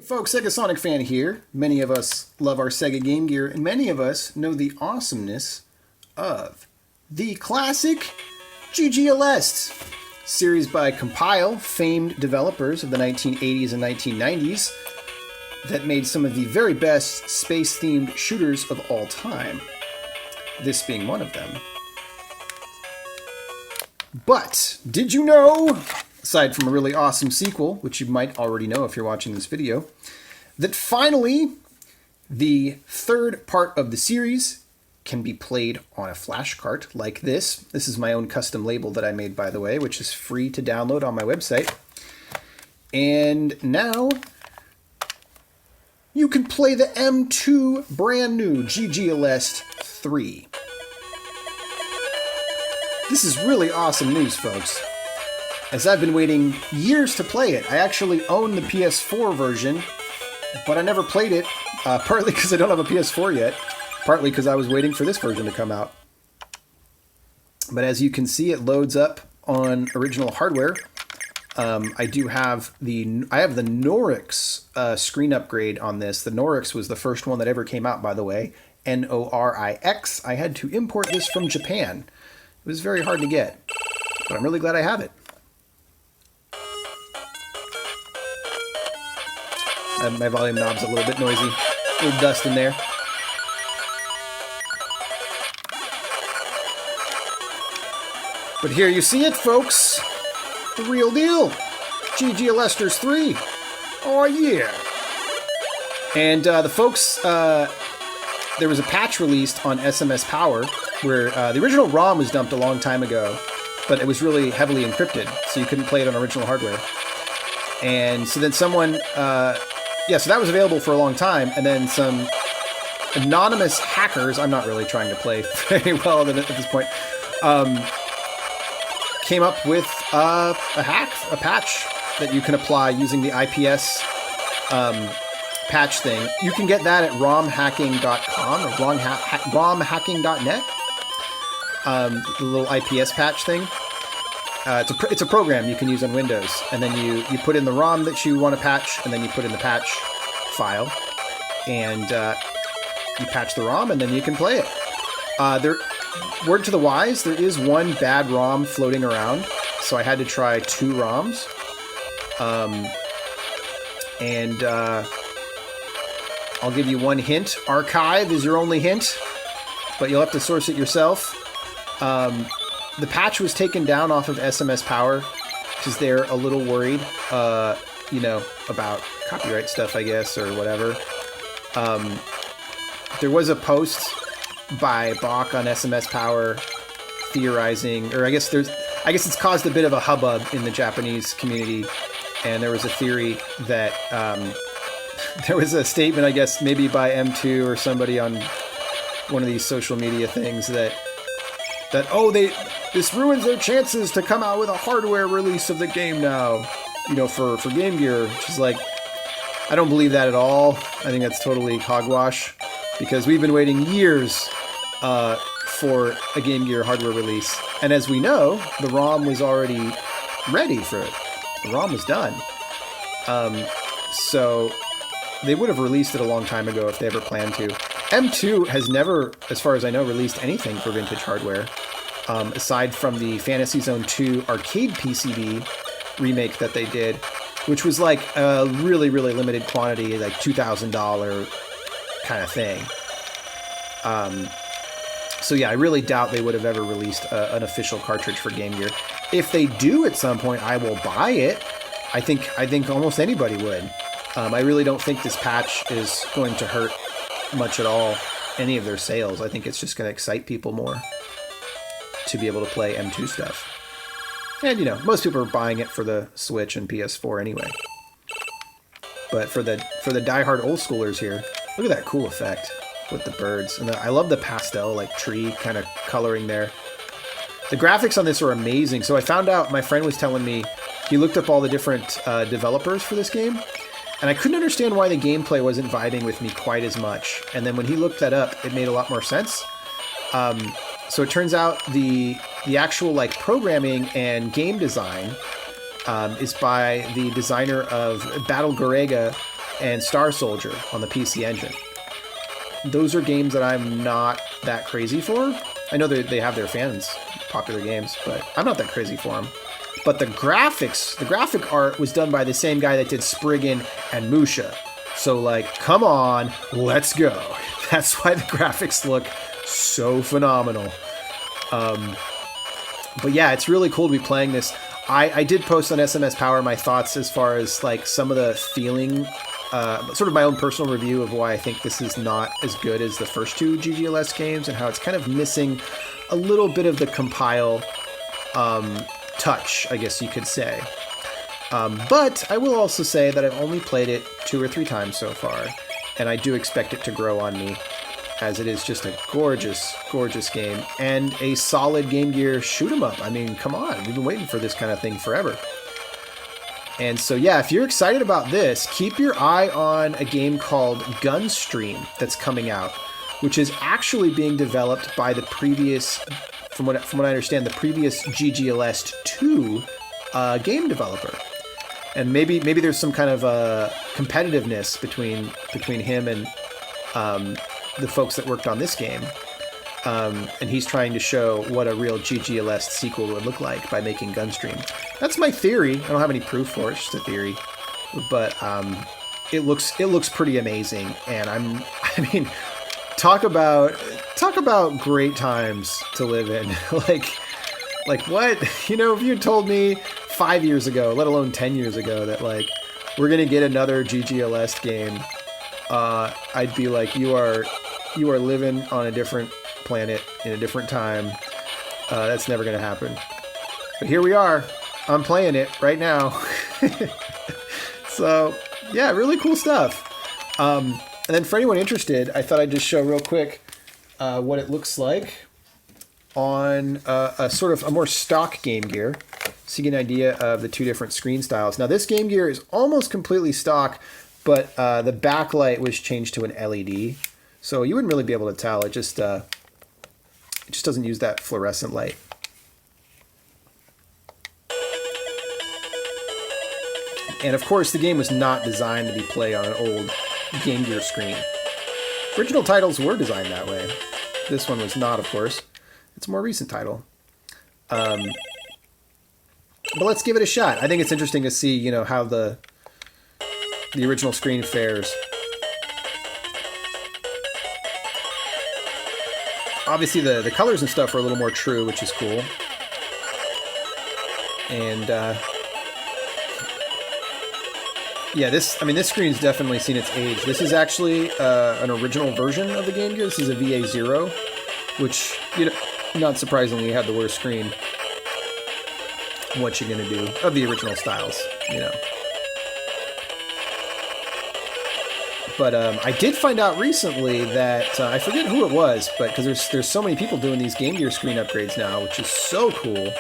Folks, Segasonicfan here. Many of us love our Sega Game Gear, and many of us know the awesomeness of the classic GG Aleste, series by Compile, famed developers of the 1980s and 1990s that made some of the very best space-themed shooters of all time, this being one of them. But, did you know, aside from a really awesome sequel, which you might already know if you're watching this video, that finally the third part of the series can be played on a flash cart like this. This is my own custom label that I made, by the way, which is free to download on my website. And now you can play the M2 brand new GG Aleste 3. This is really awesome news, folks, as I've been waiting years to play it. I actually own the PS4 version, but I never played it, partly because I don't have a PS4 yet, partly because I was waiting for this version to come out. But as you can see, it loads up on original hardware. I have the Norix screen upgrade on this. The Norix was the first one that ever came out, by the way. Norix. I had to import this from Japan. It was very hard to get, but I'm really glad I have it. My volume knob's a little bit noisy. A little dust in there. But here you see it, folks. The real deal. GG Aleste 3. Oh, yeah. And the folks, there was a patch released on SMSPower where the original ROM was dumped a long time ago, but it was really heavily encrypted, so you couldn't play it on original hardware. And so then someone, so that was available for a long time, and then some anonymous hackers, I'm not really trying to play very well at this point, came up with a patch that you can apply using the IPS patch thing. You can get that at romhacking.com or romhacking.net. The little IPS patch thing. It's a program you can use on Windows, and then you put in the ROM that you want to patch, and then you put in the patch file, and you patch the ROM, and then you can play it. Word to the wise, there is one bad ROM floating around, so I had to try 2 ROMs. I'll give you one hint. Archive is your only hint, but you'll have to source it yourself. The patch was taken down off of SMSPower because they're a little worried, about copyright stuff, I guess, or whatever. There was a post by Bach on SMSPower theorizing, or I guess it's caused a bit of a hubbub in the Japanese community, and there was a theory that there was a statement, I guess, maybe by M2 or somebody on one of these social media things that this ruins their chances to come out with a hardware release of the game now, for Game Gear, which is like, I don't believe that at all. I think that's totally hogwash, because we've been waiting years for a Game Gear hardware release, and as we know, the ROM was already ready for it. The ROM was done. So they would have released it a long time ago if they ever planned to. M2 has never, as far as I know, released anything for vintage hardware, aside from the Fantasy Zone 2 arcade PCB remake that they did, which was like a really, really limited quantity, like $2,000 kind of thing. So yeah, I really doubt they would have ever released an official cartridge for Game Gear. If they do at some point, I will buy it. I think almost anybody would. I really don't think this patch is going to hurt much at all any of their sales. I think it's just going to excite people more to be able to play M2 stuff. And most people are buying it for the Switch and PS4 anyway. But for the diehard old schoolers here, look at that cool effect with the birds. And I love the pastel, like, tree kind of coloring there. The graphics on this are amazing. So I found out, my friend was telling me, he looked up all the different developers for this game, and I couldn't understand why the gameplay wasn't vibing with me quite as much. And then when he looked that up, it made a lot more sense. So it turns out the actual, like, programming and game design is by the designer of Battle Garega and Star Soldier on the PC Engine. Those are games that I'm not that crazy for. I know they have their fans, popular games, but I'm not that crazy for them. But the graphics, the graphic art was done by the same guy that did Spriggan and Musha. So, like, come on, let's go. That's why the graphics look so phenomenal. But yeah, it's really cool to be playing this. I did post on SMSPower my thoughts as far as, like, some of the feeling, sort of my own personal review of why I think this is not as good as the first two GGLS games and how it's kind of missing a little bit of the compile touch, I guess you could say. But I will also say that I've only played it 2 or 3 times so far, and I do expect it to grow on me, as it is just a gorgeous, gorgeous game, and a solid Game Gear shoot-'em-up. I mean, come on, we've been waiting for this kind of thing forever. And so, yeah, if you're excited about this, keep your eye on a game called Gunstream that's coming out, which is actually being developed by the previous, from what I understand, the previous GGLS 2 game developer. And maybe there's some kind of competitiveness between him and the folks that worked on this game. And he's trying to show what a real GGLS sequel would look like by making Gunstream. That's my theory. I don't have any proof for it, it's just a theory. But it looks pretty amazing. And I mean, talk about great times to live in. like what? You know, if you had told me 5 years ago, let alone 10 years ago, that like we're gonna get another GGLS game, I'd be like, you are living on a different planet in a different time. That's never gonna happen. But here we are. I'm playing it right now. So yeah, really cool stuff. And then for anyone interested, I thought I'd just show real quick what it looks like on a sort of a more stock Game Gear, so you get an idea of the 2 different screen styles. Now this Game Gear is almost completely stock, but the backlight was changed to an LED, so you wouldn't really be able to tell. It just doesn't use that fluorescent light. And of course, the game was not designed to be played on an old Game Gear screen. Original titles were designed that way. This one was not, of course. It's a more recent title. But let's give it a shot. I think it's interesting to see, you know, how the original screen fares. Obviously, the colors and stuff are a little more true, which is cool. And yeah, this screen's definitely seen its age. This is actually an original version of the Game Gear. This is a VA0, which, you know, not surprisingly, had the worst screen. What you gonna do of the original styles, you know? But I did find out recently that I forget who it was, but because there's so many people doing these Game Gear screen upgrades now, which is so cool.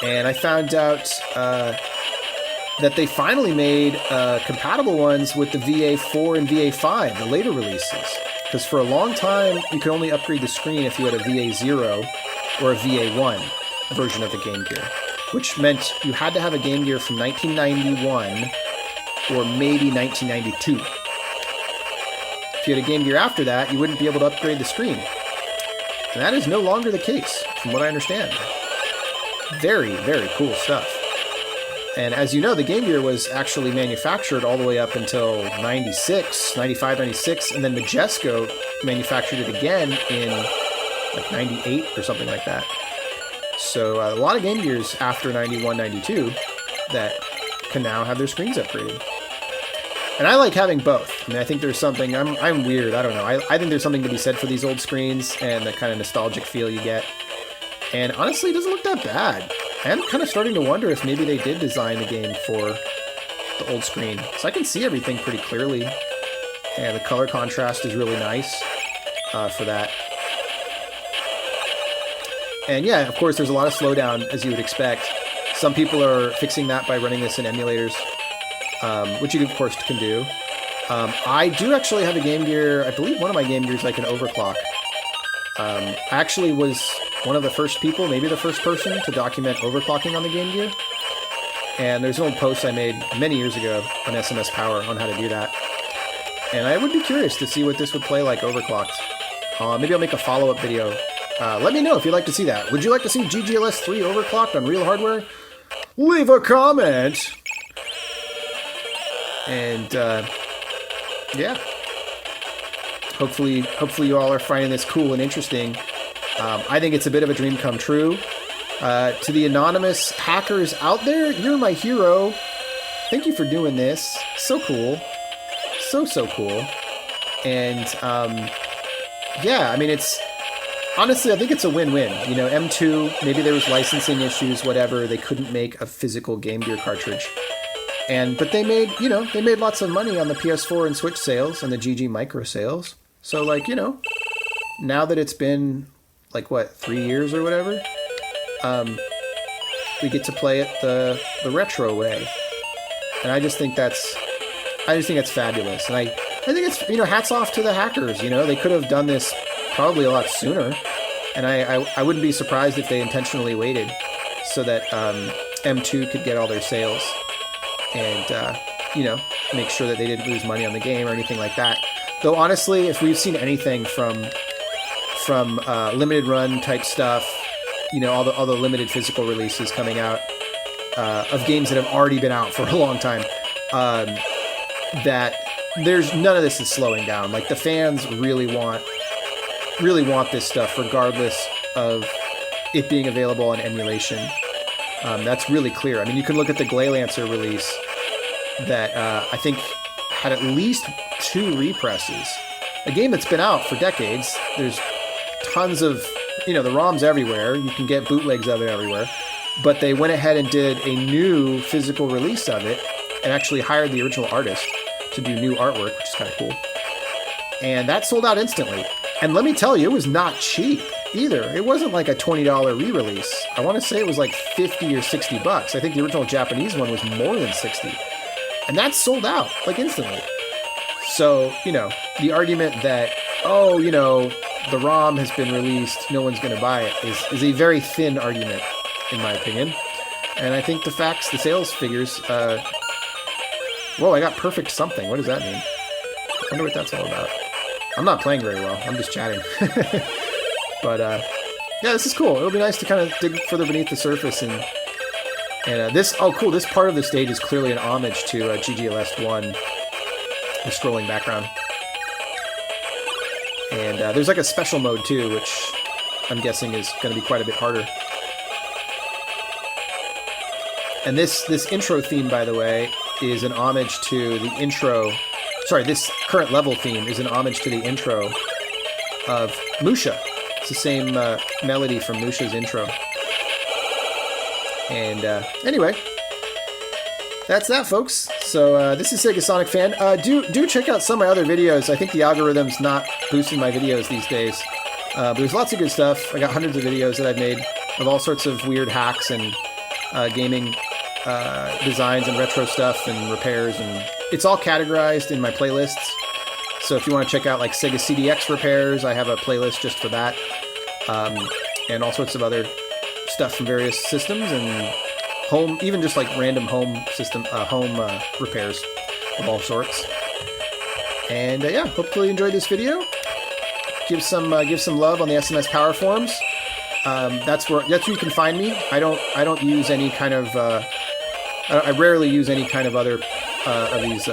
And I found out that they finally made compatible ones with the VA4 and VA5, the later releases. Because for a long time, you could only upgrade the screen if you had a VA0 or a VA1 version of the Game Gear, which meant you had to have a Game Gear from 1991 or maybe 1992. If you had a Game Gear after that, you wouldn't be able to upgrade the screen. And that is no longer the case, from what I understand. Very, very cool stuff. And as you know, the Game Gear was actually manufactured all the way up until 95, 96, and then Majesco manufactured it again in like 98 or something like that. So a lot of Game Gears after 91, 92 that can now have their screens upgraded. And I like having both. I mean, I think there's something, I'm weird, I don't know. I think there's something to be said for these old screens and the kind of nostalgic feel you get. And honestly, it doesn't look that bad. I am kind of starting to wonder if maybe they did design the game for the old screen. So I can see everything pretty clearly. And the color contrast is really nice for that. And yeah, of course, there's a lot of slowdown, as you would expect. Some people are fixing that by running this in emulators, which you, of course, can do. I do actually have a Game Gear. I believe one of my Game Gears I can overclock. I actually was one of the first people, maybe the first person, to document overclocking on the Game Gear. And there's an old post I made many years ago on SMSPower on how to do that. And I would be curious to see what this would play like overclocked. Maybe I'll make a follow-up video. Let me know if you'd like to see that. Would you like to see GGLS 3 overclocked on real hardware? Leave a comment! And, yeah. Hopefully you all are finding this cool and interesting. I think it's a bit of a dream come true. To the anonymous hackers out there, you're my hero. Thank you for doing this. So cool. So cool. And, yeah, I mean, it's... Honestly, I think it's a win-win. You know, M2, maybe there was licensing issues, whatever. They couldn't make a physical Game Gear cartridge. But they made, you know, they made lots of money on the PS4 and Switch sales and the GG Micro sales. So, like, you know, now that it's been, like, what, 3 years or whatever, we get to play it the retro way. And I just think that's fabulous. And I think it's, you know, hats off to the hackers, you know. They could have done this probably a lot sooner. And I wouldn't be surprised if they intentionally waited so that M2 could get all their sales. And, you know, make sure that they didn't lose money on the game or anything like that. Though, honestly, if we've seen anything from limited run type stuff, you know, all the limited physical releases coming out of games that have already been out for a long time, that there's none of this is slowing down. Like, the fans really want this stuff regardless of it being available on emulation. That's really clear. I mean, you can look at the Glaylancer release that I think had at least 2 represses. A game that's been out for decades. There's tons of, you know, the ROM's everywhere. You can get bootlegs of it everywhere. But they went ahead and did a new physical release of it and actually hired the original artist to do new artwork, which is kind of cool. And that sold out instantly. And let me tell you, it was not cheap either. It wasn't like a $20 re-release. I want to say it was like 50 or 60 bucks. I think the original Japanese one was more than 60. And that sold out, like, instantly. So, you know, the argument that, oh, you know, the ROM has been released, no one's going to buy it, is a very thin argument, in my opinion. And I think the facts, the sales figures, whoa, I got perfect something. What does that mean? I wonder what that's all about. I'm not playing very well. I'm just chatting. But, yeah, this is cool. It'll be nice to kind of dig further beneath the surface. And this, oh, cool, this part of the stage is clearly an homage to GG Aleste 1, the scrolling background. And there's like a special mode, too, which I'm guessing is going to be quite a bit harder. And this intro theme, by the way, is an homage to the intro... Sorry, this current level theme is an homage to the intro of Musha. It's the same melody from Musha's intro. And anyway, that's that, folks. So this is Segasonicfan. Do check out some of my other videos. I think the algorithm's not boosting my videos these days. But there's lots of good stuff. I got hundreds of videos that I've made of all sorts of weird hacks and gaming designs and retro stuff and repairs, and it's all categorized in my playlists. So if you want to check out like Sega CDX repairs, I have a playlist just for that, and all sorts of other stuff from various systems and home, even just like random home system, repairs of all sorts. And yeah, hopefully you enjoyed this video. Give some love on the SMSPower forums. That's where you can find me. I don't use any kind of I rarely use any kind of other of these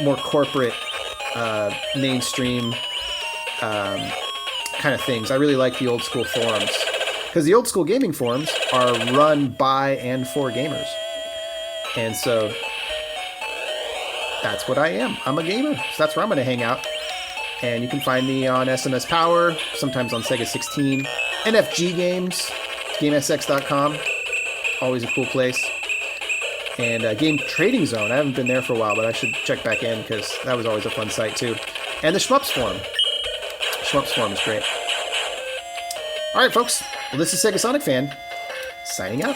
more corporate mainstream kind of things. I really like the old school forums, because the old school gaming forums are run by and for gamers, and so that's what I am. I'm a gamer, so that's where I'm going to hang out. And you can find me on SMSPower, sometimes on Sega 16, NFG Games, GameSX.com, always a cool place. And Game Trading Zone, I haven't been there for a while, but I should check back in, because that was always a fun site too. And the Shmups Forum. Shmups Forum is great. Alright, folks. Well, this is Segasonicfan, signing out.